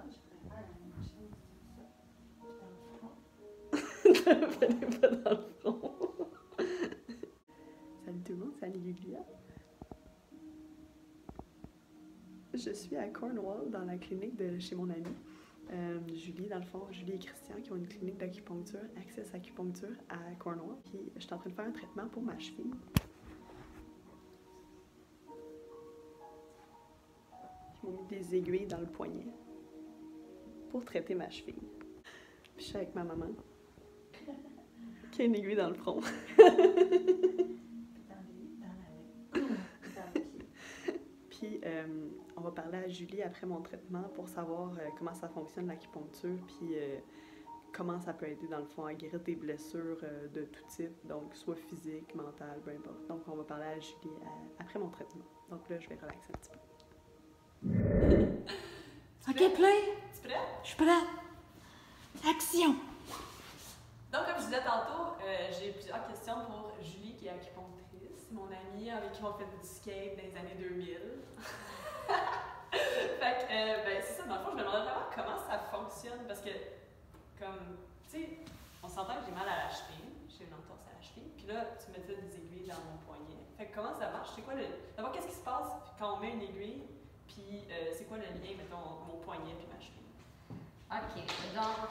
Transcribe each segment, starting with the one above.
Je préfère la machine comme ça. Dans le front. Fallait pas dans le front. Salut tout le monde, c'est Annie Guglia. Je suis à Cornwall, dans la clinique de chez mon amie. Julie, dans le fond, Julie et Christian, qui ont une clinique d'acupuncture, Access Acupuncture à Cornwall. Puis je suis en train de faire un traitement pour ma cheville. Ils m'ont mis des aiguilles dans le poignet pour traiter ma cheville. Puis je suis avec ma maman, qui a une aiguille dans le front. Puis on va parler à Julie après mon traitement pour savoir comment ça fonctionne l'acupuncture, puis comment ça peut aider dans le fond à guérir des blessures de tout type, donc soit physique, mentale, peu importe. Donc on va parler à Julie après mon traitement. Donc là, je vais relaxer un petit peu. Ok, play! Tu es prête? Je suis prête! Action! Donc, comme je disais tantôt, j'ai plusieurs questions pour Julie, qui est acupunctrice. C'est mon amie avec qui on fait du skate dans les années 2000. Fait que, ben, c'est ça, dans le fond, je me demandais vraiment comment ça fonctionne. Parce que, comme, tu sais, on s'entend que j'ai mal à la cheville. J'ai une entorse à la cheville. Puis là, tu mettais des aiguilles dans mon poignet. Fait que, comment ça marche? C'est quoi le. D'abord, qu'est-ce qui se passe quand on met une aiguille? Puis, c'est quoi le lien, mettons, mon poignet puis ma cheville? Ok, donc,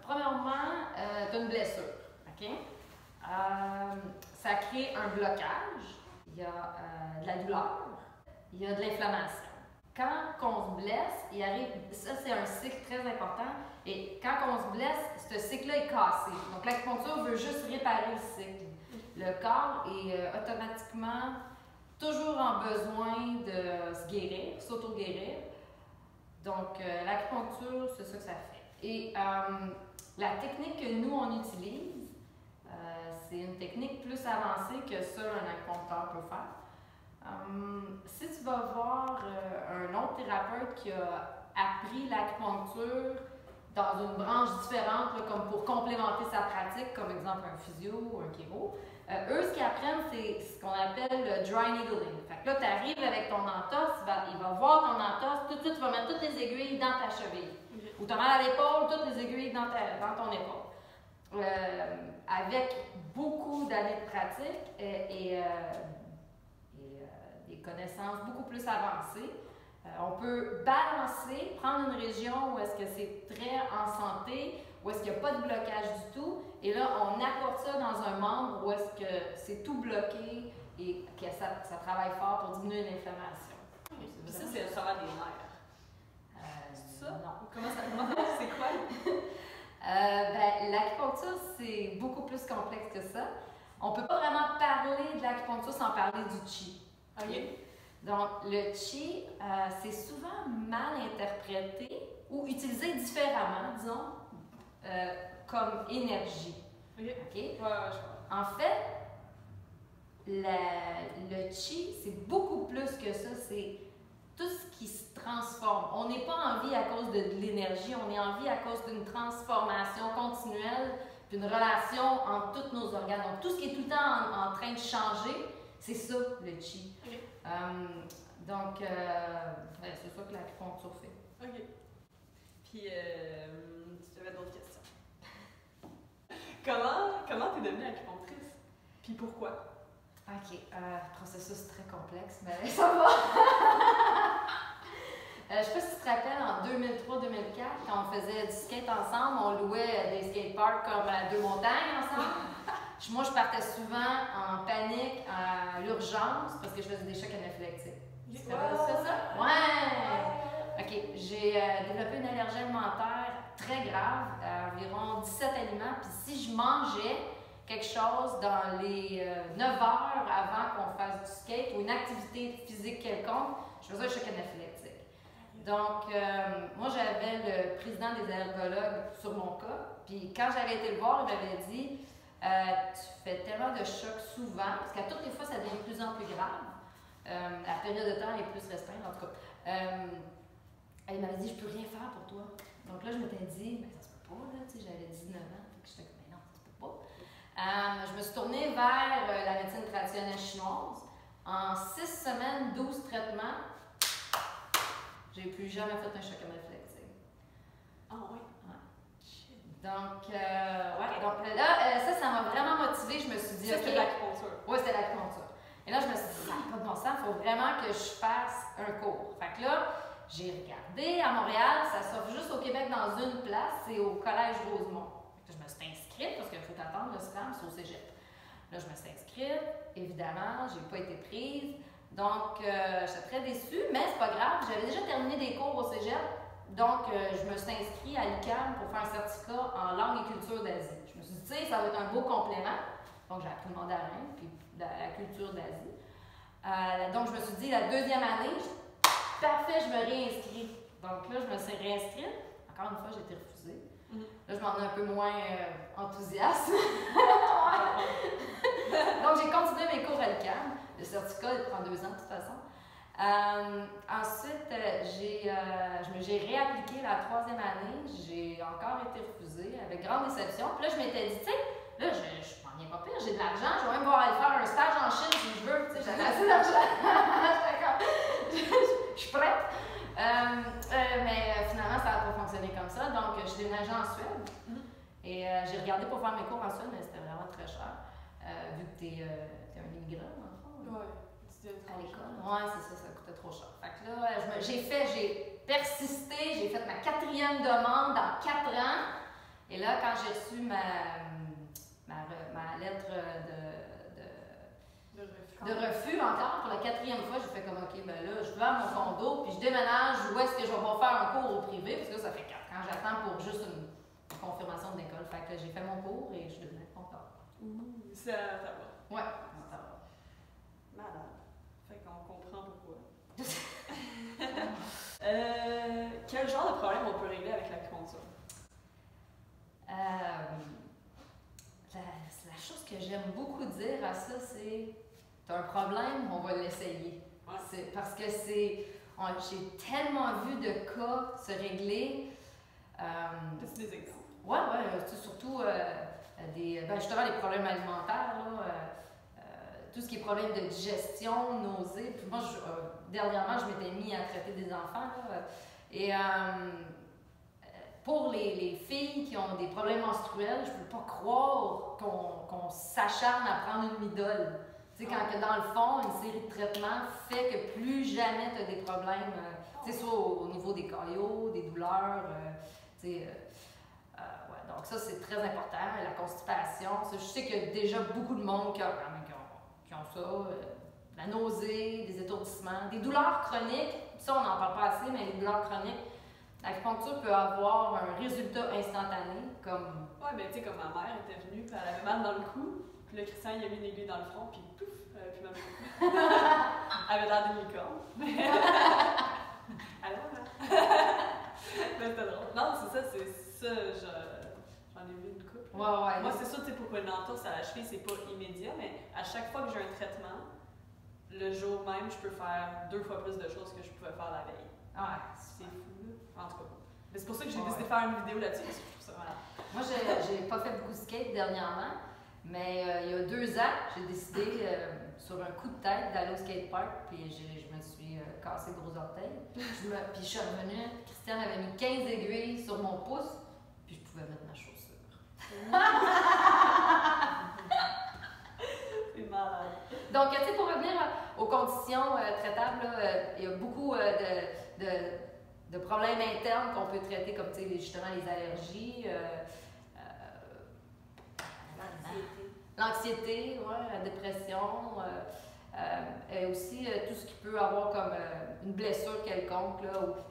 premièrement, tu as une blessure. Ok? Ça crée un blocage, il y a de la douleur, il y a de l'inflammation. Quand on se blesse, il arrive, ça c'est un cycle très important, et quand on se blesse, ce cycle-là est cassé. Donc l'acupuncture veut juste réparer le cycle. Le corps est automatiquement toujours en besoin de se guérir, s'auto-guérir. Donc l'acupuncture, c'est ça que ça fait. Et la technique que nous on utilise, c'est une technique plus avancée que seul un acupuncteur peut faire. Si tu vas voir un autre thérapeute qui a appris l'acupuncture dans une branche différente, là, comme pour complémenter sa pratique, comme exemple un physio ou un chiro, eux, ce qu'ils apprennent, c'est ce qu'on appelle le dry needling. Fait que là, tu arrives avec ton entorse, il va voir ton entorse, tout de suite, tu vas mettre toutes les aiguilles dans ta cheville. Ou tu as mal à l'épaule, toutes les aiguilles dans ton épaule. Avec beaucoup d'années de pratique et des connaissances beaucoup plus avancées, on peut balancer, prendre une région où est-ce que c'est très en santé, où est-ce qu'il n'y a pas de blocage du tout, et là, on apporte ça dans un membre où est-ce que c'est tout bloqué et que ça travaille fort pour diminuer l'inflammation. Puis ça, c'est le travail des nerfs. C'est ça? Non. Comment ça c'est quoi? L'acupuncture, c'est beaucoup plus complexe que ça. On ne peut pas vraiment parler de l'acupuncture sans parler du chi. Okay. Donc, le chi, c'est souvent mal interprété ou utilisé différemment, disons, comme énergie. Okay. Okay? Ouais, je crois. En fait, le chi, c'est beaucoup plus que ça. C'est tout ce qui se transforme. On n'est pas en vie à cause de l'énergie, on est en vie à cause d'une transformation continuelle, d'une relation entre tous nos organes. Donc, tout ce qui est tout le temps en train de changer, c'est ça, le chi. Okay. Donc, c'est ça que l'acupuncture fait. OK. Puis, tu avais d'autres questions. Comment t'es devenue acupunctrice? Puis pourquoi? OK. Processus très complexe, mais ça va. Je ne sais pas si tu te rappelles, en 2003-2004, quand on faisait du skate ensemble, on louait des skateparks comme à Deux-Montagnes ensemble. Moi, je partais souvent en panique à l'urgence parce que je faisais des chocs anaphylactiques. Tu fais ça? Ouais! OK. J'ai développé une allergie alimentaire très grave, à environ 17 aliments. Puis si je mangeais quelque chose dans les 9 heures avant qu'on fasse du skate ou une activité physique quelconque, je faisais un choc anaphylactique. Donc, moi, j'avais le président des allergologues sur mon cas. Puis quand j'avais été le voir, il m'avait dit tu fais tellement de chocs souvent, parce qu'à toutes les fois, ça devient de plus en plus grave. La période de temps est plus restreinte, en tout cas. Il m'avait dit, je peux rien faire pour toi. Donc là, je m'étais dit, mais ça se peut pas, là, tu sais, j'avais 19 ans. Fait que j'étais comme, mais non, ça se peut pas. Je me suis tournée vers la médecine traditionnelle chinoise. En 6 semaines, 12 traitements, j'ai plus jamais fait un choc anaphylactique. Ah oui? Ouais. Shit. Donc, donc là, ça m'a vraiment motivée. Je me suis dit, Ça, OK. c'était l'acupuncture. Oui, c'était l'acupuncture. Et là, je me suis dit, ça n'a pas de bon sens, il faut vraiment que je fasse un cours. Fait que là, j'ai regardé à Montréal, ça s'offre juste au Québec dans une place, c'est au Collège Rosemont. Fait que je me suis inscrite parce qu'il faut attendre le SRAM, c'est au cégep. Là, je me suis inscrite, évidemment, j'ai pas été prise. Donc, j'étais très déçue, mais c'est pas grave, j'avais déjà terminé des cours au cégep. Donc, je me suis inscrite à l'UQAM pour faire un certificat en langue et culture d'Asie. Je me suis dit, tu sais, ça va être un beau complément. Donc, j'ai appris le mandarin, puis la culture d'Asie. Donc, je me suis dit, la deuxième année, parfait, je me réinscris. Donc là, je me suis réinscrite. Encore une fois, j'ai été refusée. Là, je m'en ai un peu moins enthousiaste. Donc, j'ai continué mes cours à l'UQAM. Le certificat, il prend 2 ans, de toute façon. Ensuite, j'ai réappliqué la 3e année. J'ai encore été refusée avec grande déception. Puis là, je m'étais dit, tu sais, là, je m'en viens pas pire, j'ai de l'argent, je vais même pouvoir aller faire un stage en Chine si je veux. Tu sais, j'avais assez d'argent. Je suis prête. Mais finalement, ça n'a pas fonctionné comme ça. Donc, je suis déménagée en Suède. Et j'ai regardé pour faire mes cours en Suède, mais c'était vraiment très cher. Vu que tu es un immigrant, dans le fond. Oui. À l'école. Oui, c'est ça, ça coûtait trop cher. Fait que là, j'ai persisté, j'ai fait ma 4e demande dans 4 ans. Et là, quand j'ai reçu ma lettre de refus encore, pour la 4e fois, j'ai fait comme, OK, ben là, je vends mon condo, puis je déménage, où est-ce que je vais pouvoir faire un cours au privé, parce que là, ça fait 4 ans, j'attends pour juste une confirmation de l'école. Fait que j'ai fait mon cours et je suis devenue contente. Ça va. Ouais, ça va. Malade. Fait qu'on comprend pourquoi. Quel genre de problème on peut régler avec l'acupuncture? La chose que j'aime beaucoup dire à ça, c'est t'as un problème, on va l'essayer. Ouais. Parce que j'ai tellement vu de cas se régler. Peux-tu des exemples? Ouais, surtout justement les problèmes alimentaires, là, tout ce qui est problème de digestion, nausées. Puis moi, dernièrement, je m'étais mis à traiter des enfants, là, et pour les filles qui ont des problèmes menstruels, je ne peux pas croire qu'on s'acharne à prendre une midole. Tu sais, quand dans le fond, une série de traitements fait que plus jamais tu as des problèmes, tu sais, soit au niveau des caillots, des douleurs, tu sais. Donc ça, c'est très important. La constipation, je sais qu'il y a déjà beaucoup de monde qui ont ça, la nausée, des étourdissements, des douleurs chroniques. Ça, on n'en parle pas assez, mais les douleurs chroniques, l'acupuncture peut avoir un résultat instantané, comme... Ouais, ben tu sais, comme ma mère était venue, puis elle avait mal dans le cou, puis le Christian, il a mis une aiguille dans le front, puis pouf, elle avait plus mal au cou. Elle avait l'air d'une licorne. Alors là. Mais c'était drôle. Non, c'est ça, j'en ai vu une couple. Ouais. Moi, c'est sûr, tu sais, pour une entorse à la cheville, c'est pas immédiat, mais à chaque fois que j'ai un traitement, le jour même, je peux faire 2 fois plus de choses que je pouvais faire la veille. Ouais. C'est fou, là. En tout cas. Mais c'est pour ça que j'ai décidé de faire une vidéo là-dessus, parce que je trouve ça malade. Moi, j'ai pas fait beaucoup de skate dernièrement, mais il y a 2 ans, j'ai décidé, sur un coup de tête, d'aller au skatepark, puis je me suis cassé le gros orteil. Puis je suis revenue, Christiane avait mis 15 aiguilles sur mon pouce, puis je pouvais mettre ma chaussure. C'est malade. Donc, tu sais, pour revenir aux conditions traitables, il y a beaucoup de problèmes internes qu'on peut traiter, comme tu sais, justement les allergies, l'anxiété, la dépression, et aussi tout ce qui peut avoir comme une blessure quelconque.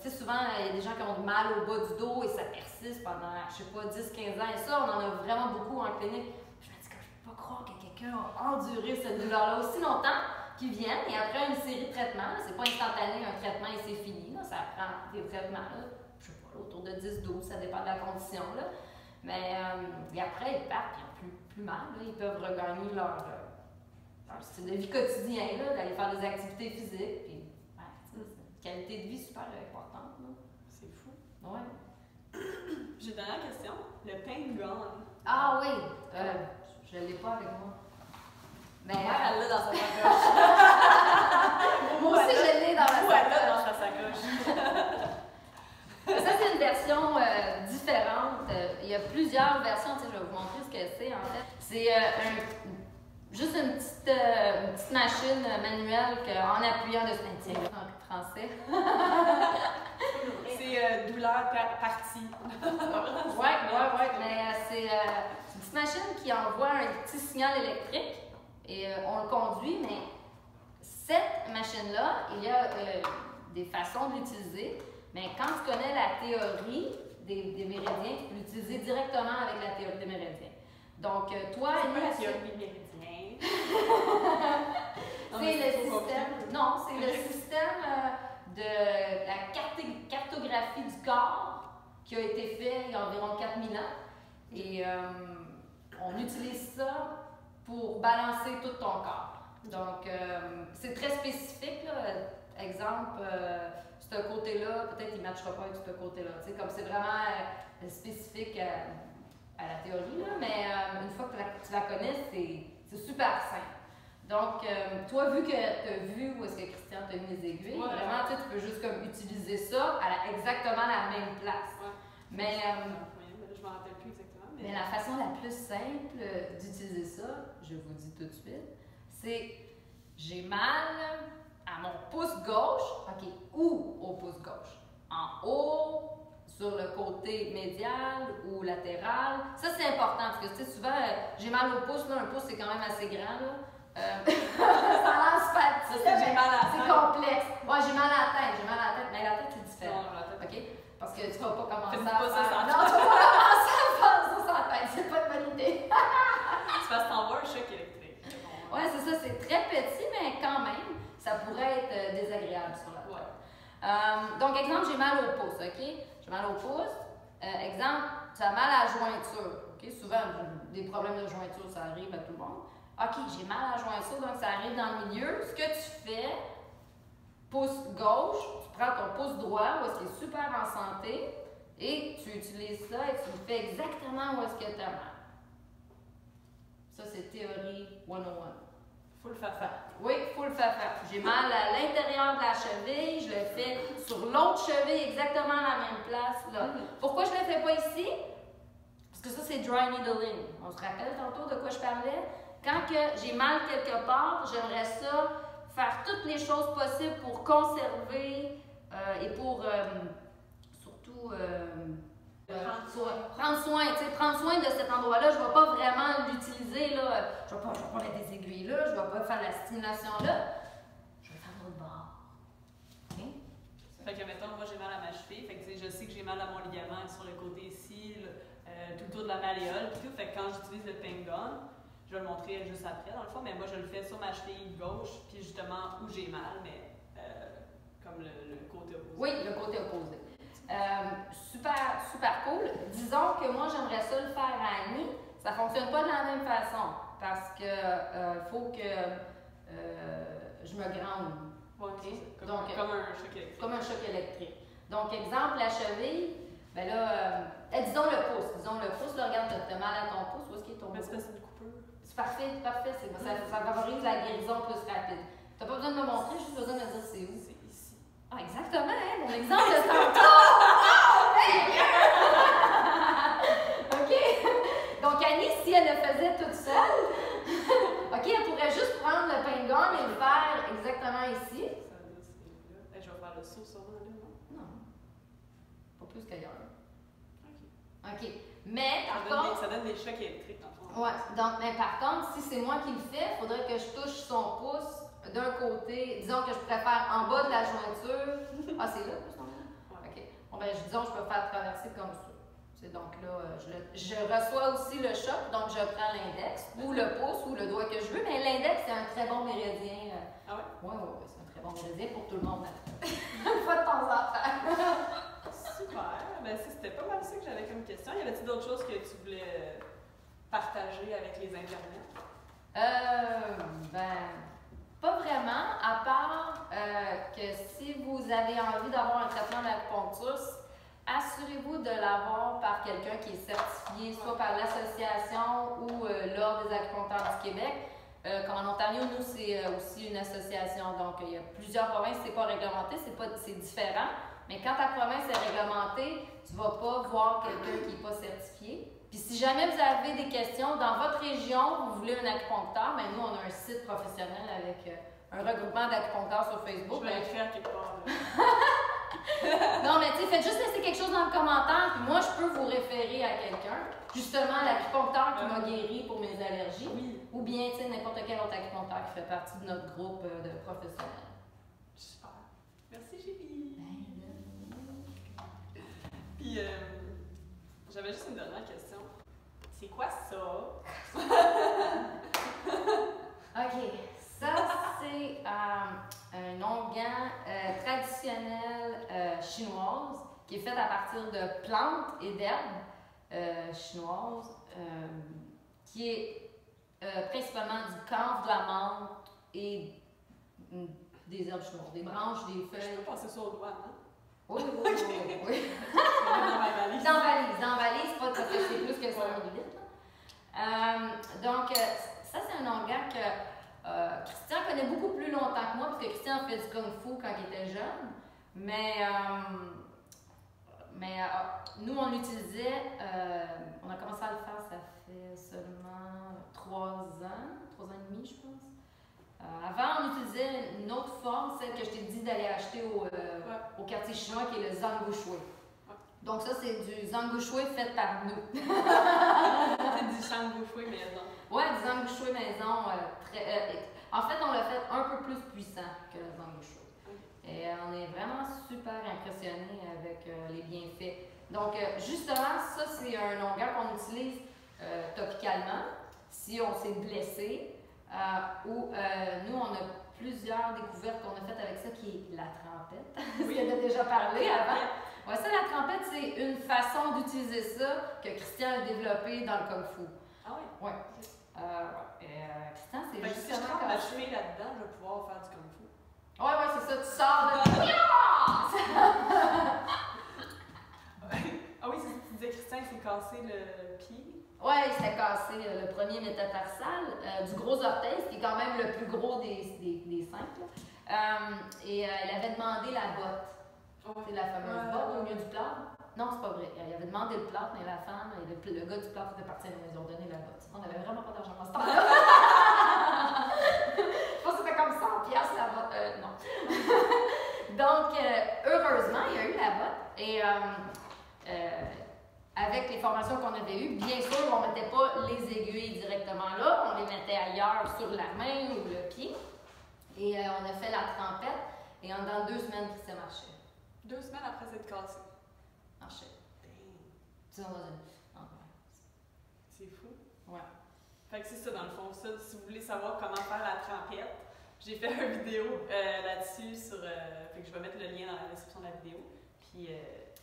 Tu sais, souvent, il y a des gens qui ont mal au bas du dos et ça persiste pendant, je sais pas, 10-15 ans. Et ça, on en a vraiment beaucoup en clinique. Je me dis que je peux pas croire que quelqu'un a enduré cette douleur-là aussi longtemps qu'ils viennent. Et après une série de traitements, c'est pas instantané, un traitement et c'est fini. Là. Ça prend des traitements, là, je sais pas, autour de 10-12, ça dépend de la condition. Là. Mais et après, ils partent, ils n'ont plus mal. Là. Ils peuvent regagner leur style de vie quotidien, d'aller faire des activités physiques. Puis, c'est une qualité de vie super importante. Là. C'est fou. Ouais. J'ai une dernière question. Le pain gun. Ah oui! Je ne l'ai pas avec moi. Mais Ma mère, elle l'a dans sa sacoche. moi aussi, je l'ai dans ma Elle l'a sacoche. dans sa sacoche. Ça, c'est une version différente. Il y a plusieurs versions. Tu sais, je vais vous montrer ce que c'est, en fait. C'est juste une petite machine manuelle qu'en appuyant dessus, en français. C'est douleur partie. Ouais, mais c'est une petite machine qui envoie un petit signal électrique et on le conduit, mais cette machine-là, il y a des façons de l'utiliser, mais quand tu connais la théorie des méridiens, tu peux l'utiliser directement avec la théorie des méridiens. Donc, toi, c'est pas la théorie des méridiens. C'est le système. Non, c'est le système de la cartographie du corps qui a été fait il y a environ 4000 ans. Et on utilise ça pour balancer tout ton corps. Donc, c'est très spécifique. Là. Exemple, ce côté-là, peut-être il ne matchera pas avec ce côté-là. Tu sais, comme c'est vraiment spécifique à la théorie, là, mais une fois que tu la connais, c'est super simple. Donc, toi, vu que tu as vu où est-ce que Christian t'a mis les aiguilles, vraiment, tu peux juste comme utiliser ça à exactement la même place. Ouais. Mais, je m'en rappelle plus exactement. Mais la façon la plus simple d'utiliser ça, je vous dis tout de suite, c'est j'ai mal à mon pouce gauche, OK, où au pouce gauche? En haut, sur le côté médial ou latéral. Ça, c'est important parce que, tu sais, souvent, j'ai mal au pouce, là, un pouce, c'est quand même assez grand, là. Ça lance pas de j'ai mal à la tête. C'est complexe. Ouais, j'ai mal à la tête, mais la tête, c'est différent. Non, la tête. OK? Parce que tu vas pas commencer Fais-moi à pas ça faire... sans Non, tu vas pas commencer à faire ça sans tête, c'est pas une bonne idée. C'est parce que t'envoies un choc électrique. Ouais, c'est ça, c'est très petit, mais quand même, ça pourrait être désagréable sur la tête. Ouais. Donc, exemple, j'ai mal au pouce, OK? J'ai mal au pouce. Exemple, tu as mal à la jointure, OK? Souvent, des problèmes de jointure, ça arrive à tout le monde. OK, j'ai mal à la jointure, donc ça arrive dans le milieu. Ce que tu fais, pouce gauche, tu prends ton pouce droit, où est-ce qu'il est super en santé, et tu utilises ça et tu le fais exactement où est-ce que tu as mal. Ça, c'est théorie 101. Faut le faire faire. Oui, il faut le faire faire. J'ai mal à l'intérieur de la cheville, je le fais sur l'autre cheville, exactement à la même place. Là. Pourquoi je ne le fais pas ici? Parce que ça, c'est dry needling. On se rappelle tantôt de quoi je parlais? Quand que j'ai mal quelque part, j'aimerais ça faire toutes les choses possibles pour conserver et pour surtout prendre soin de cet endroit-là. Je ne vais pas vraiment l'utiliser. Je ne vais pas mettre des aiguilles là, je ne vais pas faire la stimulation là. Je vais faire l'autre bord. Okay? Fait que, mettons, moi j'ai mal à ma cheville, fait que je sais que j'ai mal à mon ligament sur le côté ici, tout le tour de la malléole, puis tout. Fait que quand j'utilise le pain gun, je vais le montrer juste après dans le fond, mais moi je le fais sur ma cheville gauche, puis justement où j'ai mal, mais comme le côté opposé. Oui, le côté opposé. Super cool. Disons que moi j'aimerais ça le faire à Annie, ça ne fonctionne pas de la même façon parce que faut que je me grande. Ouais, Okay? comme un choc électrique. Comme un choc électrique. Donc, exemple, la cheville, ben là, disons le pouce. Là, regarde, tu as mal à ton pouce, où est-ce qu'il est ton pouce? C'est une coupure. C'est parfait. Ça favorise la guérison plus rapide. Tu n'as pas besoin de me montrer, juste besoin de me dire c'est où. C'est ici. Ah, exactement, hein, mon exemple de tantôt! OK? Donc, Annie, si elle le faisait toute seule, OK, elle pourrait juste prendre le pain gun et le faire exactement ici. Je vais faire le saut sûrement là, non? Non. Pas plus qu'ailleurs. OK. OK. Mais, par contre... Ça donne des chocs électriques, dans le fond. Ouais. Donc, mais par contre, si c'est moi qui le fais, il faudrait que je touche son pouce d'un côté. Disons que je préfère en bas de la jointure. Ah, c'est là, plus non? Ouais. OK. Bon, ben, disons que je peux faire traverser comme ça. C'est donc là, je reçois aussi le choc, donc je prends l'index, ou le pouce, ou le doigt que je veux, mais l'index, c'est un très bon méridien. Ah ouais? Oui, c'est un très bon méridien pour tout le monde. Une fois de temps en temps. Super! Ben, c'était pas mal ça que j'avais comme question. Y avait-il d'autres choses que tu voulais partager avec les internets? Pas vraiment, à part que si vous avez envie d'avoir un traitement d'acupuncture, assurez-vous de l'avoir par quelqu'un qui est certifié, soit par l'association ou l'Ordre des acupuncteurs du Québec. Comme en Ontario, nous, c'est aussi une association. Donc, il y a plusieurs provinces, c'est pas réglementé, c'est différent. Mais quand ta province est réglementée, tu ne vas pas voir quelqu'un qui n'est pas certifié. Puis si jamais vous avez des questions, dans votre région, vous voulez un acupuncteur, mais nous, on a un site professionnel avec un regroupement d'acupuncteurs sur Facebook. Je vais l'écrire quelque part. Non, mais tu sais, faites juste laisser quelque chose dans le commentaire, puis moi, je peux vous référer à quelqu'un. Justement, l'acupuncteur qui m'a guéri pour mes allergies. Oui. Ou bien, tu sais, n'importe quel autre acupuncteur qui fait partie de notre groupe de professionnels. Super. Merci, Julie. Ben, Puis, j'avais juste une dernière question. C'est quoi ça? OK. Ça, c'est un onguent traditionnel chinoise qui est fait à partir de plantes et d'herbes chinoises qui est principalement du camphre, de la menthe et des herbes chinoises, des branches, des Je feuilles. peux passer ça au doigt, hein? Oui. Dans ma valise. Dans valise, pas parce que c'est plus que 100 millilitres. Donc, ça, c'est un onguent que Christian connaît beaucoup plus longtemps que moi, parce que Christian a fait du kung fu quand il était jeune. Mais nous, on l'utilisait, on a commencé à le faire, ça fait seulement 3 ans et demi, je pense. Avant, on utilisait une autre forme, celle que je t'ai dit d'aller acheter au quartier chinois, qui est le zhang shui. Donc ça, c'est du zhang shui fait par nous. C'est du zhang shui maison. Ouais, du zhang shui maison. En fait, on l'a fait un peu plus puissant que le zhang shui. Et on est vraiment super impressionnés avec les bienfaits. Donc, justement, ça, c'est un onguent qu'on utilise topicalement si on s'est blessé. Ou nous, on a plusieurs découvertes qu'on a faites avec ça, qui est la trempette. Oui. Tu en as déjà parlé avant. Ouais, ça, la trempette, c'est une façon d'utiliser ça que Christian a développé dans le Kung Fu. Ah oui? Ouais. Christian, c'est Si je justement trempe comme ma ça. cheville là-dedans, je vais pouvoir faire du Kung Fu. Ouais, c'est ça, tu sors de... Ah oui, c'est ça que tu disais, Christian, il s'est cassé le pied. Ouais, il s'était cassé le premier métatarsal du gros orteil, ce qui est quand même le plus gros des 5. Et il avait demandé la botte. C'est la fameuse botte au lieu du plâtre. Non, c'est pas vrai. Il avait demandé le plâtre, mais la femme et le gars du plâtre faisait partie de la maison, donné la botte. On n'avait vraiment pas d'argent à ce temps-là. Je pense que c'était comme 100$ la botte. Non. Donc, heureusement, il y a eu la botte. Et avec les formations qu'on avait eues, bien sûr, on ne mettait pas les aiguilles directement là, on les mettait ailleurs sur la main ou le pied. Et on a fait la trempette, et dans 2 semaines, ça marchait. 2 semaines après s'être cassé. Marchait. Dang. C'est dans une... C'est fou. Ouais. Fait que c'est ça, dans le fond. Ça, si vous voulez savoir comment faire la trempette, j'ai fait une vidéo là-dessus sur... fait que je vais mettre le lien dans la description de la vidéo.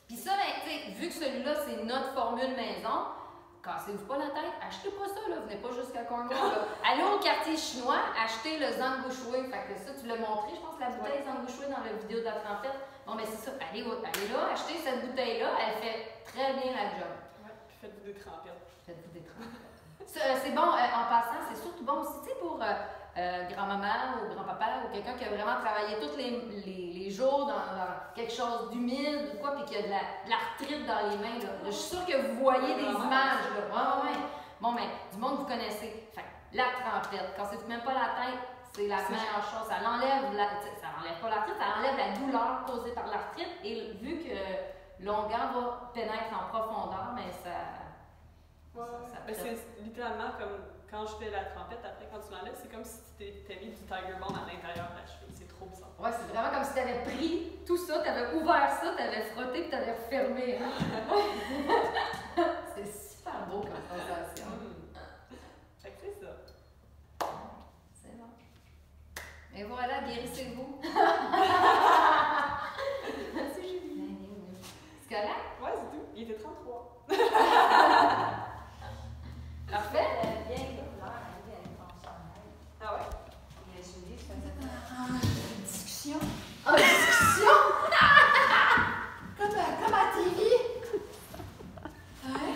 Puis ça, ben, tu sais, vu que celui-là, c'est notre formule maison, cassez-vous pas la tête, achetez pas ça, là, venez pas jusqu'à Cornwall. Allez au quartier chinois, achetez le zhang shui. Fait que ça, tu l'as montré, je pense, la bouteille zhang shui dans la vidéo de la trempette. Bon, mais c'est ça, allez là, achetez cette bouteille-là, elle fait très bien la job. Ouais, puis faites-vous des trempettes. Faites-vous des trempettes. C'est bon, en passant, c'est surtout bon aussi, tu sais, pour grand-maman ou grand-papa ou quelqu'un qui a vraiment travaillé tous les jours dans quelque chose d'humide ou quoi, puis qui a de l'arthrite dans les mains. Là. Je suis sûre que vous voyez des images. Là. Ouais. Bon, mais du monde, vous connaissez. Fait, la trempette, quand c'est même pas la tête, c'est la meilleure chose. Ça enlève pas l'arthrite, ça enlève la douleur causée par l'arthrite. Et vu que l'onguent va pénétrer en profondeur, mais ça c'est littéralement comme quand je fais la trempette, après quand tu l'enlèves, c'est comme si tu t'avais mis du Tiger Balm à l'intérieur de la cheville. C'est trop bizarre. Ouais, c'est vraiment comme si tu avais pris tout ça, tu avais ouvert ça, tu avais frotté puis tu avais refermé. C'est super beau comme sensation. Fait que c'est ça. C'est bon. Et voilà, guérissez-vous. Merci Julie. C'est correct? Ouais, c'est tout. Il était 33. Parfait. Bien que l'heure arrive à une fonctionnaire. Ah ouais? Et Julie faisait une discussion. En discussion? Comme à TV. Ouais.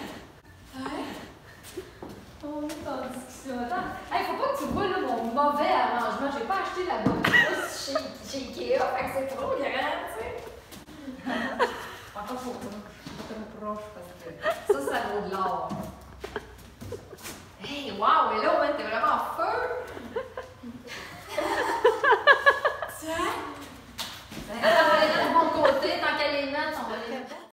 On est en discussion. Attends, hey, faut pas que tu vois là, mon mauvais arrangement. J'ai pas acheté la bonne chose chez Ikea, fait que c'est trop grand, tu sais. Ça vaut de l'or. Hey, wow, et là,